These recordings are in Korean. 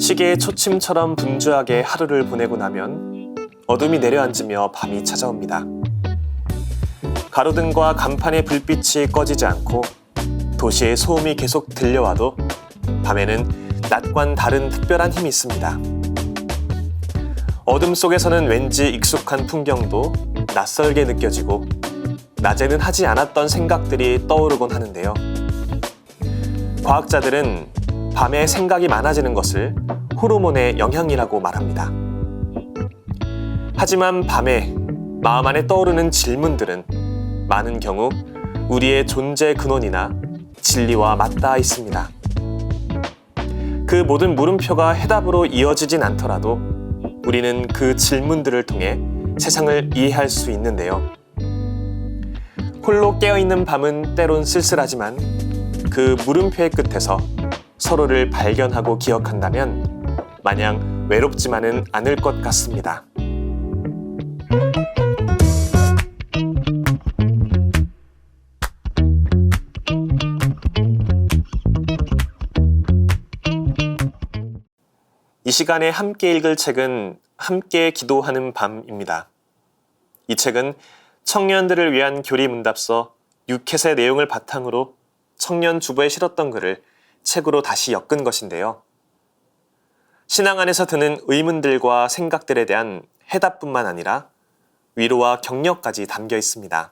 시계의 초침처럼 분주하게 하루를 보내고 나면 어둠이 내려앉으며 밤이 찾아옵니다. 가로등과 간판의 불빛이 꺼지지 않고 도시의 소음이 계속 들려와도 밤에는 낮과는 다른 특별한 힘이 있습니다. 어둠 속에서는 왠지 익숙한 풍경도 낯설게 느껴지고 낮에는 하지 않았던 생각들이 떠오르곤 하는데요. 과학자들은 밤에 생각이 많아지는 것을 호르몬의 영향이라고 말합니다. 하지만 밤에 마음 안에 떠오르는 질문들은 많은 경우 우리의 존재 근원이나 진리와 맞닿아 있습니다. 그 모든 물음표가 해답으로 이어지진 않더라도 우리는 그 질문들을 통해 세상을 이해할 수 있는데요. 홀로 깨어있는 밤은 때론 쓸쓸하지만 그 물음표의 끝에서 서로를 발견하고 기억한다면 마냥 외롭지만은 않을 것 같습니다. 이 시간에 함께 읽을 책은 함께 기도하는 밤입니다. 이 책은 청년들을 위한 교리문답서 6캣의 내용을 바탕으로 청년 주부에 실었던 글을 책으로 다시 엮은 것인데요. 신앙 안에서 드는 의문들과 생각들에 대한 해답뿐만 아니라 위로와 격려까지 담겨 있습니다.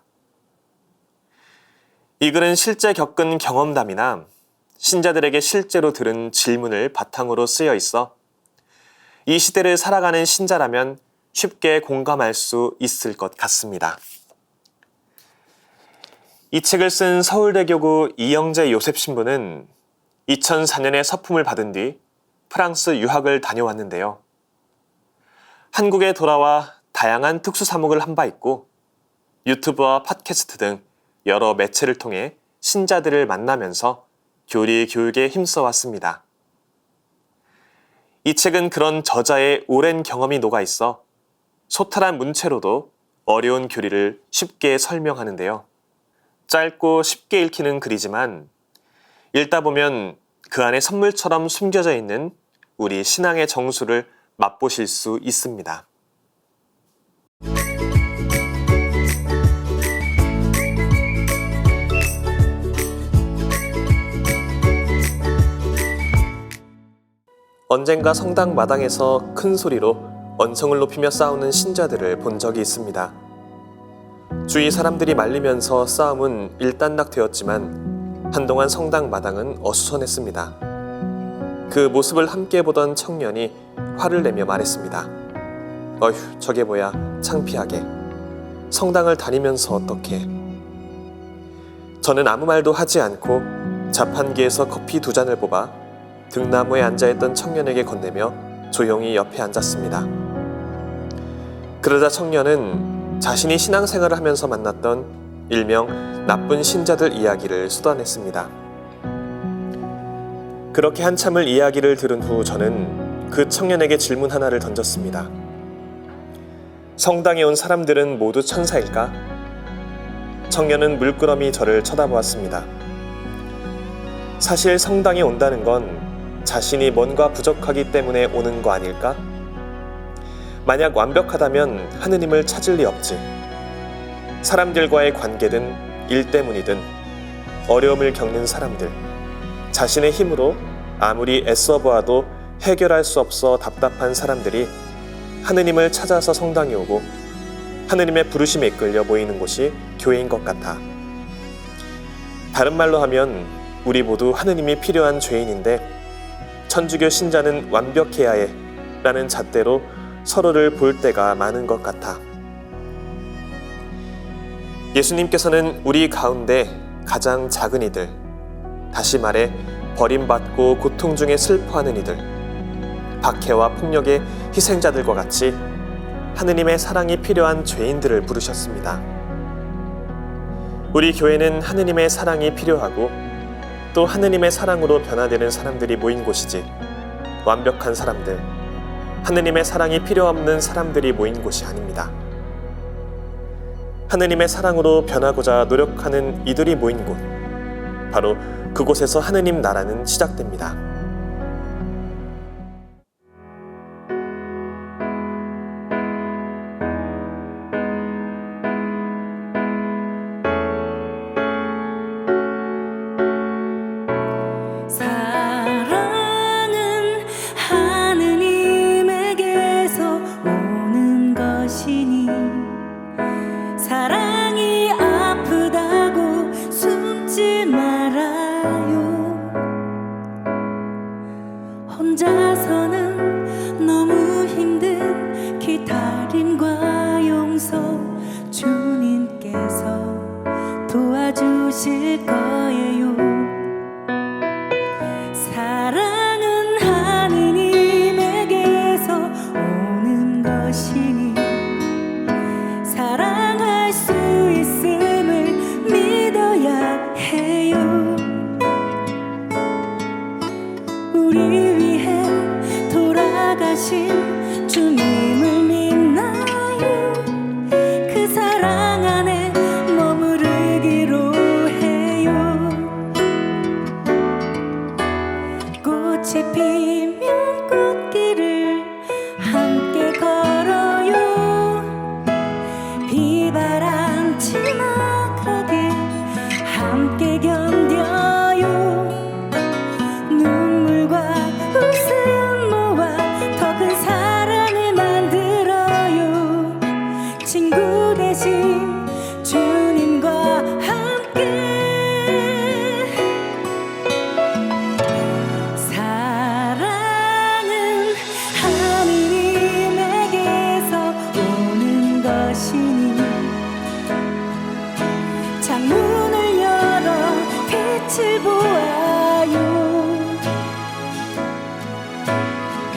이 글은 실제 겪은 경험담이나 신자들에게 실제로 들은 질문을 바탕으로 쓰여 있어 이 시대를 살아가는 신자라면 쉽게 공감할 수 있을 것 같습니다. 이 책을 쓴 서울대교구 이영재 요셉 신부는 2004년에 서품을 받은 뒤 프랑스 유학을 다녀왔는데요. 한국에 돌아와 다양한 특수 사목을 한 바 있고 유튜브와 팟캐스트 등 여러 매체를 통해 신자들을 만나면서 교리 교육에 힘써왔습니다. 이 책은 그런 저자의 오랜 경험이 녹아있어 소탈한 문체로도 어려운 교리를 쉽게 설명하는데요. 짧고 쉽게 읽히는 글이지만 읽다 보면 그 안에 선물처럼 숨겨져 있는 우리 신앙의 정수를 맛보실 수 있습니다. 언젠가 성당 마당에서 큰 소리로 언성을 높이며 싸우는 신자들을 본 적이 있습니다. 주위 사람들이 말리면서 싸움은 일단락되었지만 한동안 성당 마당은 어수선했습니다. 그 모습을 함께 보던 청년이 화를 내며 말했습니다. 어휴, 저게 뭐야, 창피하게. 성당을 다니면서 어떡해. 저는 아무 말도 하지 않고 자판기에서 커피 2잔을 뽑아 등나무에 앉아있던 청년에게 건네며 조용히 옆에 앉았습니다. 그러자 청년은 자신이 신앙생활을 하면서 만났던 일명 나쁜 신자들 이야기를 쏟아냈습니다. 그렇게 한참을 이야기를 들은 후 저는 그 청년에게 질문 하나를 던졌습니다. 성당에 온 사람들은 모두 천사일까? 청년은 물끄러미 저를 쳐다보았습니다. 사실 성당에 온다는 건 자신이 뭔가 부족하기 때문에 오는 거 아닐까? 만약 완벽하다면 하느님을 찾을 리 없지. 사람들과의 관계든 일 때문이든 어려움을 겪는 사람들, 자신의 힘으로 아무리 애써 보아도 해결할 수 없어 답답한 사람들이 하느님을 찾아서 성당에 오고 하느님의 부르심에 이끌려 모이는 곳이 교회인 것 같아. 다른 말로 하면 우리 모두 하느님이 필요한 죄인인데 천주교 신자는 완벽해야 해 라는 잣대로 서로를 볼 때가 많은 것 같아. 예수님께서는 우리 가운데 가장 작은 이들, 다시 말해 버림받고 고통 중에 슬퍼하는 이들, 박해와 폭력의 희생자들과 같이 하느님의 사랑이 필요한 죄인들을 부르셨습니다. 우리 교회는 하느님의 사랑이 필요하고 또 하느님의 사랑으로 변화되는 사람들이 모인 곳이지 완벽한 사람들, 하느님의 사랑이 필요 없는 사람들이 모인 곳이 아닙니다. 하느님의 사랑으로 변하고자 노력하는 이들이 모인 곳, 바로 그곳에서 하느님 나라는 시작됩니다. 혼자서는 너무 힘든 기다림과 용서, 주님께서 도와주실 거예요. 사랑은 하느님에게서 오는 것이니 사랑할 수 있음을 믿어야 해요. 우리 위해 돌아가신 주님을 믿나요? 그 사랑 안에 머무르기로 해요. 꽃이 피면 꽃길을 함께 걸어요. 비바람 지나가게 함께 견뎌요. 눈물과 웃음 모아 더 큰 사랑을 만들어요. 친구 대신 주님과 함께. 사랑은 하느님에게서 오는 것이니 창문을 열어 빛을 보아요.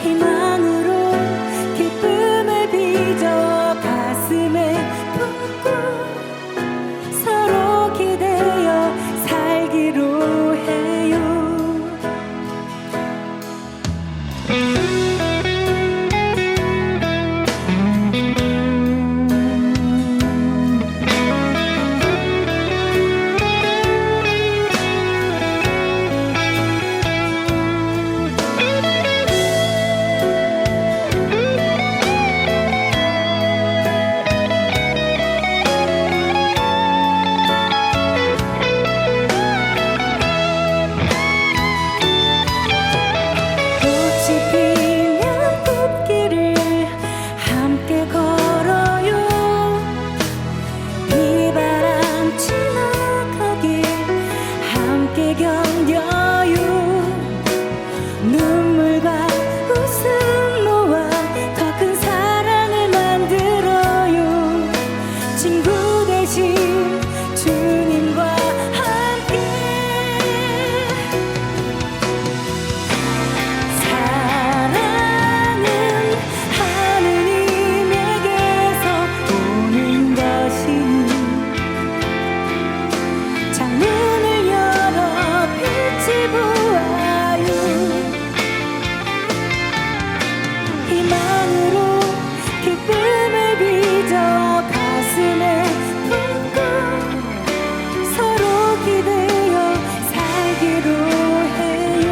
희망으로 기쁨을 빚어 가슴에 품고 서로 기대어 살기로 해요. 꽃이 피면 꽃길을 함께 걸어요. 비바람 지나가게 함께 견뎌요. 눈물과 웃음 모아 더 큰 사랑을 만들어요. 친구 대신 주님과 함께. 사랑은 하느님에게서 오는 것이니 창문을 열어 빛을 보아요. 희망으로 기쁨을 빚어 가슴에 품고 서로 기대어 살기로 해요.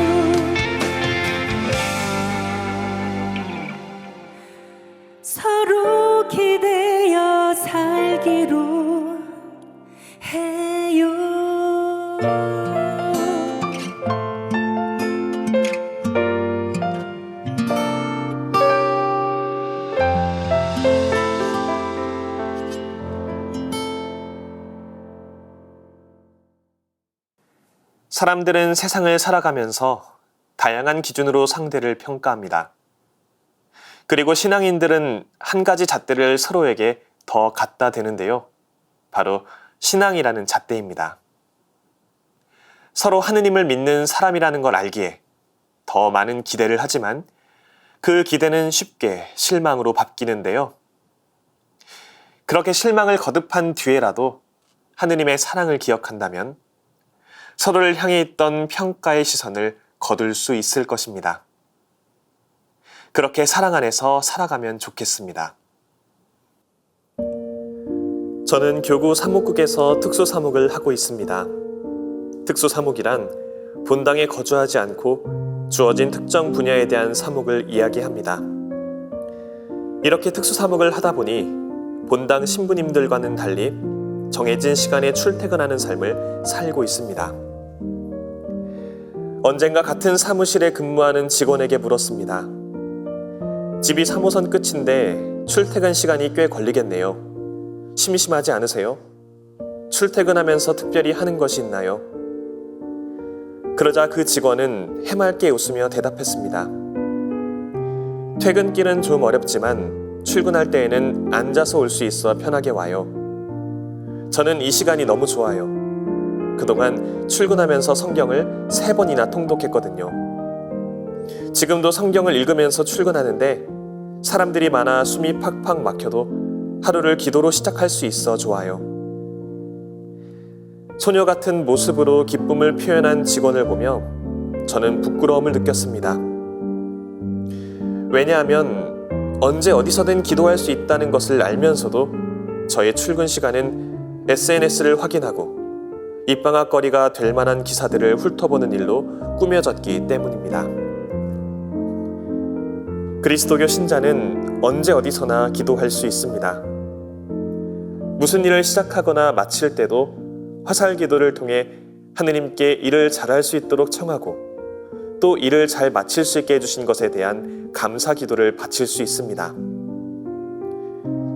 서로 기대어 살기로 해요. 사람들은 세상을 살아가면서 다양한 기준으로 상대를 평가합니다. 그리고 신앙인들은 한 가지 잣대를 서로에게 더 갖다 대는데요. 바로 신앙이라는 잣대입니다. 서로 하느님을 믿는 사람이라는 걸 알기에 더 많은 기대를 하지만 그 기대는 쉽게 실망으로 바뀌는데요. 그렇게 실망을 거듭한 뒤에라도 하느님의 사랑을 기억한다면 서로를 향해 있던 평가의 시선을 거둘 수 있을 것입니다. 그렇게 사랑 안에서 살아가면 좋겠습니다. 저는 교구 사목국에서 특수사목을 하고 있습니다. 특수사목이란 본당에 거주하지 않고 주어진 특정 분야에 대한 사목을 이야기합니다. 이렇게 특수사목을 하다 보니 본당 신부님들과는 달리 정해진 시간에 출퇴근하는 삶을 살고 있습니다. 언젠가 같은 사무실에 근무하는 직원에게 물었습니다. 집이 3호선 끝인데 출퇴근 시간이 꽤 걸리겠네요. 심심하지 않으세요? 출퇴근하면서 특별히 하는 것이 있나요? 그러자 그 직원은 해맑게 웃으며 대답했습니다. 퇴근길은 좀 어렵지만 출근할 때에는 앉아서 올 수 있어 편하게 와요. 저는 이 시간이 너무 좋아요. 그동안 출근하면서 성경을 3번이나 통독했거든요. 지금도 성경을 읽으면서 출근하는데 사람들이 많아 숨이 팍팍 막혀도 하루를 기도로 시작할 수 있어 좋아요. 소녀 같은 모습으로 기쁨을 표현한 직원을 보며 저는 부끄러움을 느꼈습니다. 왜냐하면 언제 어디서든 기도할 수 있다는 것을 알면서도 저의 출근 시간은 SNS를 확인하고 입방앗거리가 될 만한 기사들을 훑어보는 일로 꾸며졌기 때문입니다. 그리스도교 신자는 언제 어디서나 기도할 수 있습니다. 무슨 일을 시작하거나 마칠 때도 화살 기도를 통해 하느님께 일을 잘할 수 있도록 청하고 또 일을 잘 마칠 수 있게 해주신 것에 대한 감사 기도를 바칠 수 있습니다.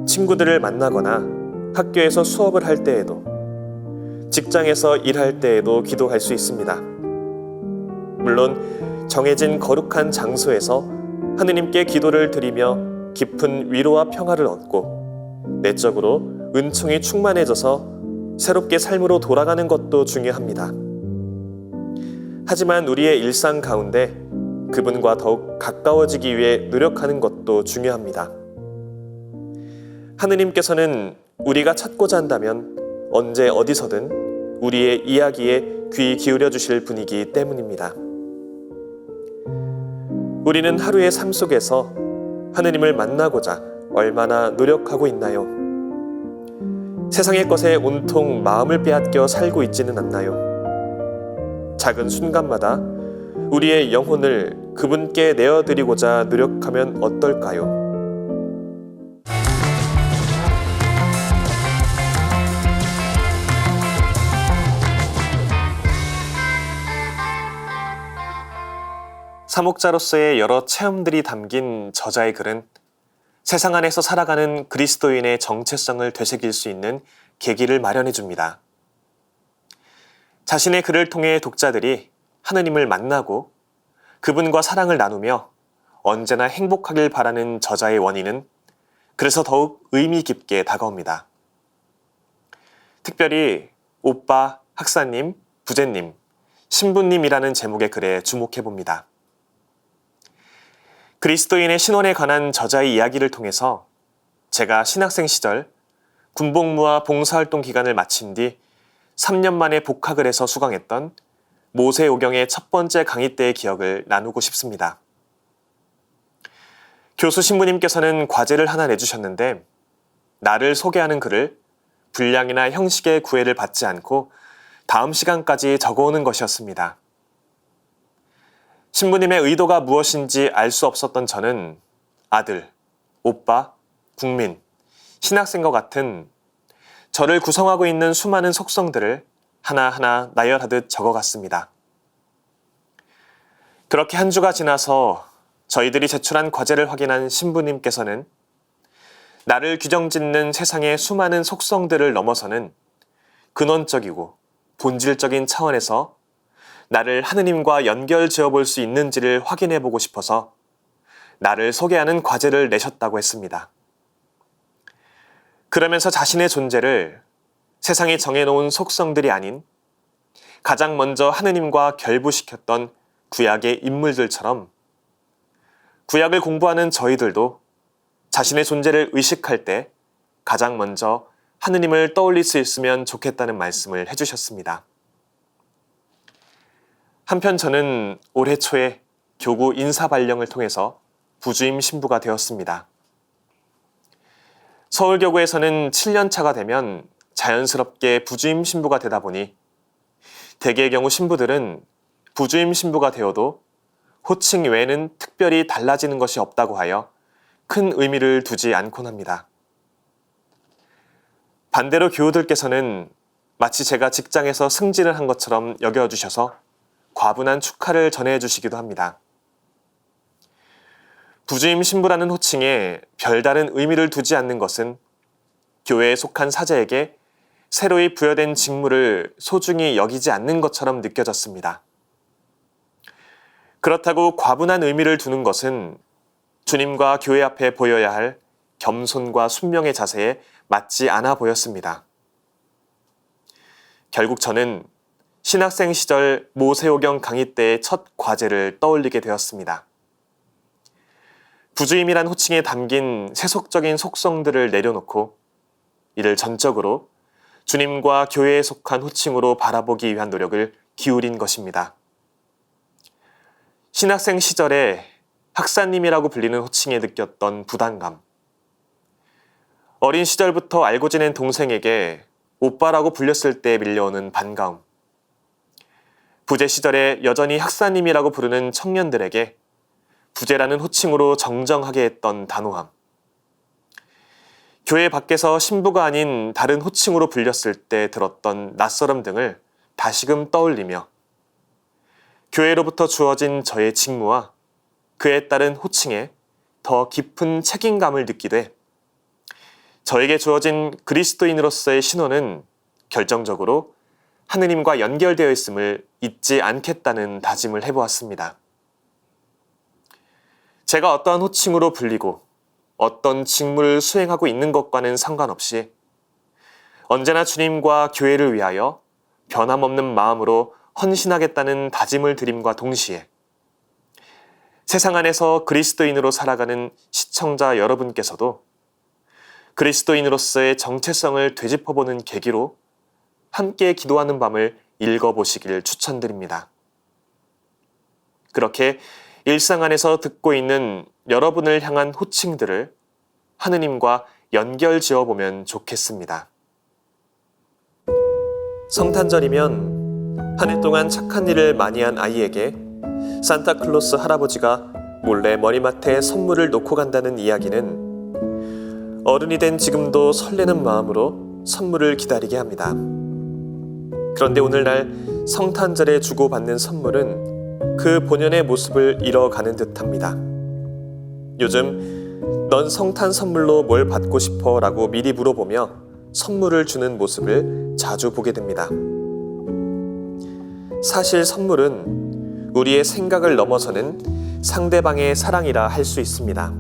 친구들을 만나거나 학교에서 수업을 할 때에도 직장에서 일할 때에도 기도할 수 있습니다. 물론 정해진 거룩한 장소에서 하느님께 기도를 드리며 깊은 위로와 평화를 얻고 내적으로 은총이 충만해져서 새롭게 삶으로 돌아가는 것도 중요합니다. 하지만 우리의 일상 가운데 그분과 더욱 가까워지기 위해 노력하는 것도 중요합니다. 하느님께서는 우리가 찾고자 한다면 언제 어디서든 우리의 이야기에 귀 기울여 주실 분이기 때문입니다. 우리는 하루의 삶 속에서 하느님을 만나고자 얼마나 노력하고 있나요? 세상의 것에 온통 마음을 빼앗겨 살고 있지는 않나요? 작은 순간마다 우리의 영혼을 그분께 내어드리고자 노력하면 어떨까요? 사목자로서의 여러 체험들이 담긴 저자의 글은 세상 안에서 살아가는 그리스도인의 정체성을 되새길 수 있는 계기를 마련해 줍니다. 자신의 글을 통해 독자들이 하느님을 만나고 그분과 사랑을 나누며 언제나 행복하길 바라는 저자의 원인은 그래서 더욱 의미 깊게 다가옵니다. 특별히 오빠, 학사님, 부제님, 신부님이라는 제목의 글에 주목해 봅니다. 그리스도인의 신원에 관한 저자의 이야기를 통해서 제가 신학생 시절 군복무와 봉사활동 기간을 마친 뒤 3년 만에 복학을 해서 수강했던 모세오경의 첫 번째 강의 때의 기억을 나누고 싶습니다. 교수 신부님께서는 과제를 하나 내주셨는데 나를 소개하는 글을 분량이나 형식의 구애를 받지 않고 다음 시간까지 적어오는 것이었습니다. 신부님의 의도가 무엇인지 알 수 없었던 저는 아들, 오빠, 국민, 신학생과 같은 저를 구성하고 있는 수많은 속성들을 하나하나 나열하듯 적어갔습니다. 그렇게 한 주가 지나서 저희들이 제출한 과제를 확인한 신부님께서는 나를 규정짓는 세상의 수많은 속성들을 넘어서는 근원적이고 본질적인 차원에서 나를 하느님과 연결 지어볼 수 있는지를 확인해보고 싶어서 나를 소개하는 과제를 내셨다고 했습니다. 그러면서 자신의 존재를 세상이 정해놓은 속성들이 아닌 가장 먼저 하느님과 결부시켰던 구약의 인물들처럼 구약을 공부하는 저희들도 자신의 존재를 의식할 때 가장 먼저 하느님을 떠올릴 수 있으면 좋겠다는 말씀을 해주셨습니다. 한편 저는 올해 초에 교구 인사 발령을 통해서 부주임 신부가 되었습니다. 서울교구에서는 7년 차가 되면 자연스럽게 부주임 신부가 되다 보니 대개의 경우 신부들은 부주임 신부가 되어도 호칭 외에는 특별히 달라지는 것이 없다고 하여 큰 의미를 두지 않곤 합니다. 반대로 교우들께서는 마치 제가 직장에서 승진을 한 것처럼 여겨주셔서 과분한 축하를 전해주시기도 합니다. 부주임 신부라는 호칭에 별다른 의미를 두지 않는 것은 교회에 속한 사제에게 새로이 부여된 직무를 소중히 여기지 않는 것처럼 느껴졌습니다. 그렇다고 과분한 의미를 두는 것은 주님과 교회 앞에 보여야 할 겸손과 순명의 자세에 맞지 않아 보였습니다. 결국 저는 신학생 시절 모세오경 강의 때의 첫 과제를 떠올리게 되었습니다. 부주임이란 호칭에 담긴 세속적인 속성들을 내려놓고 이를 전적으로 주님과 교회에 속한 호칭으로 바라보기 위한 노력을 기울인 것입니다. 신학생 시절에 학사님이라고 불리는 호칭에 느꼈던 부담감, 어린 시절부터 알고 지낸 동생에게 오빠라고 불렸을 때 밀려오는 반가움, 부재 시절에 여전히 학사님이라고 부르는 청년들에게 부재라는 호칭으로 정정하게 했던 단호함, 교회 밖에서 신부가 아닌 다른 호칭으로 불렸을 때 들었던 낯설음 등을 다시금 떠올리며 교회로부터 주어진 저의 직무와 그에 따른 호칭에 더 깊은 책임감을 느끼되 저에게 주어진 그리스도인으로서의 신원은 결정적으로 하느님과 연결되어 있음을 잊지 않겠다는 다짐을 해보았습니다. 제가 어떠한 호칭으로 불리고 어떤 직무를 수행하고 있는 것과는 상관없이 언제나 주님과 교회를 위하여 변함없는 마음으로 헌신하겠다는 다짐을 드림과 동시에 세상 안에서 그리스도인으로 살아가는 시청자 여러분께서도 그리스도인으로서의 정체성을 되짚어보는 계기로 함께 기도하는 밤을 읽어보시길 추천드립니다. 그렇게 일상 안에서 듣고 있는 여러분을 향한 호칭들을 하느님과 연결 지어보면 좋겠습니다. 성탄절이면 한 해 동안 착한 일을 많이 한 아이에게 산타클로스 할아버지가 몰래 머리맡에 선물을 놓고 간다는 이야기는 어른이 된 지금도 설레는 마음으로 선물을 기다리게 합니다. 그런데 오늘날 성탄절에 주고받는 선물은 그 본연의 모습을 잃어가는 듯합니다. 요즘 넌 성탄 선물로 뭘 받고 싶어? 라고 미리 물어보며 선물을 주는 모습을 자주 보게 됩니다. 사실 선물은 우리의 생각을 넘어서는 상대방의 사랑이라 할 수 있습니다.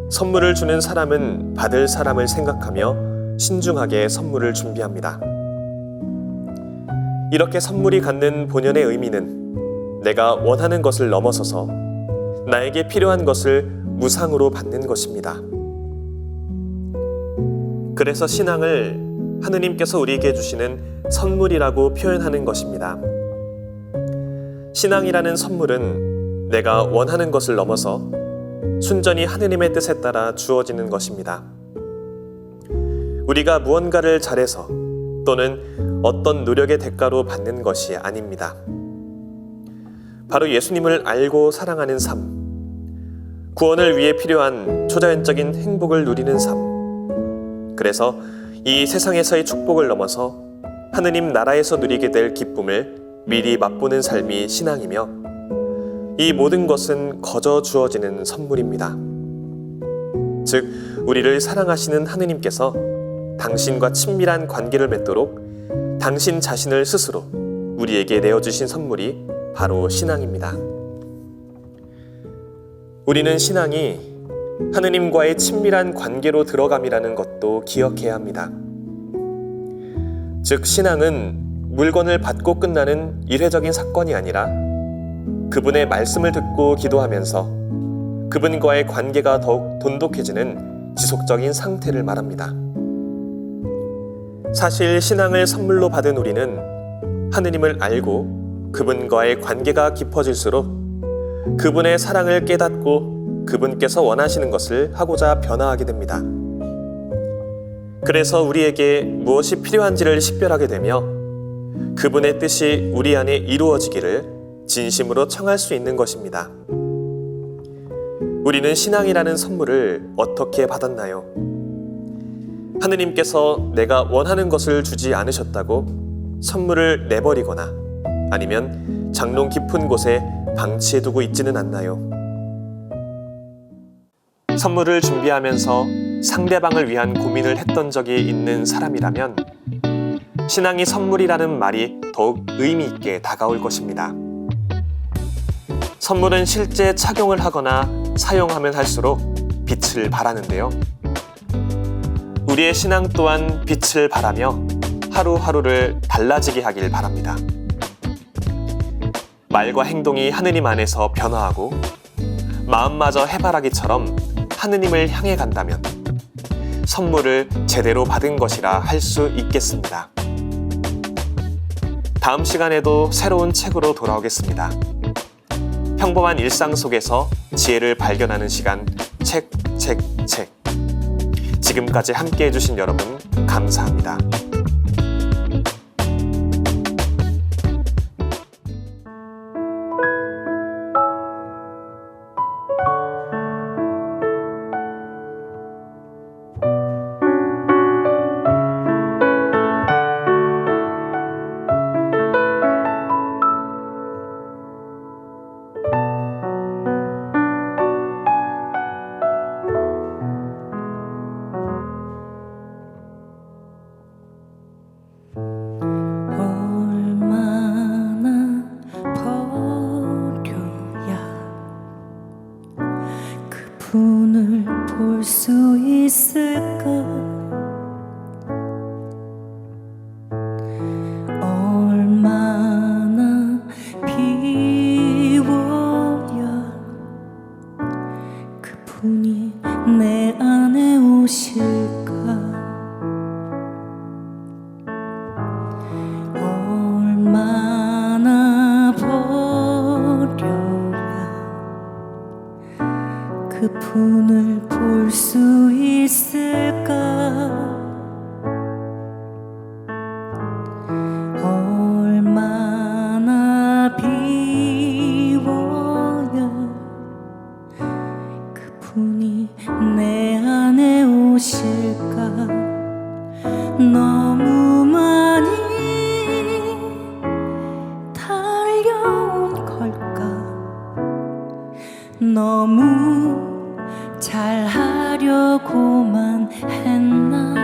선물을 주는 사람은 받을 사람을 생각하며 신중하게 선물을 준비합니다. 이렇게 선물이 갖는 본연의 의미는 내가 원하는 것을 넘어서서 나에게 필요한 것을 무상으로 받는 것입니다. 그래서 신앙을 하느님께서 우리에게 주시는 선물이라고 표현하는 것입니다. 신앙이라는 선물은 내가 원하는 것을 넘어서 순전히 하느님의 뜻에 따라 주어지는 것입니다. 우리가 무언가를 잘해서 또는 어떤 노력의 대가로 받는 것이 아닙니다. 바로 예수님을 알고 사랑하는 삶, 구원을 위해 필요한 초자연적인 행복을 누리는 삶, 그래서 이 세상에서의 축복을 넘어서 하느님 나라에서 누리게 될 기쁨을 미리 맛보는 삶이 신앙이며 이 모든 것은 거저 주어지는 선물입니다. 즉, 우리를 사랑하시는 하느님께서 당신과 친밀한 관계를 맺도록 당신 자신을 스스로 우리에게 내어주신 선물이 바로 신앙입니다. 우리는 신앙이 하느님과의 친밀한 관계로 들어감이라는 것도 기억해야 합니다. 즉, 신앙은 물건을 받고 끝나는 일회적인 사건이 아니라 그분의 말씀을 듣고 기도하면서 그분과의 관계가 더욱 돈독해지는 지속적인 상태를 말합니다. 사실 신앙을 선물로 받은 우리는 하느님을 알고 그분과의 관계가 깊어질수록 그분의 사랑을 깨닫고 그분께서 원하시는 것을 하고자 변화하게 됩니다. 그래서 우리에게 무엇이 필요한지를 식별하게 되며 그분의 뜻이 우리 안에 이루어지기를 진심으로 청할 수 있는 것입니다. 우리는 신앙이라는 선물을 어떻게 받았나요? 하느님께서 내가 원하는 것을 주지 않으셨다고 선물을 내버리거나 아니면 장롱 깊은 곳에 방치해두고 있지는 않나요? 선물을 준비하면서 상대방을 위한 고민을 했던 적이 있는 사람이라면 신앙이 선물이라는 말이 더욱 의미 있게 다가올 것입니다. 선물은 실제 착용을 하거나 사용하면 할수록 빛을 발하는데요. 우리의 신앙 또한 빛을 발하며 하루하루를 달라지게 하길 바랍니다. 말과 행동이 하느님 안에서 변화하고 마음마저 해바라기처럼 하느님을 향해 간다면 선물을 제대로 받은 것이라 할 수 있겠습니다. 다음 시간에도 새로운 책으로 돌아오겠습니다. 평범한 일상 속에서 지혜를 발견하는 시간, 책. 지금까지 함께 해주신 여러분 감사합니다. 얼마나 버려야 그분을 볼 수 있을까? 얼마나 비워야 그분이 내 안에 오실까? 얼마나 버려야 그분을 볼 수 있을까? 얼마나 비워야 그분이 내 안에 오실까? 너무 많이 달려온 걸까? 너무 잘하려고만 했나?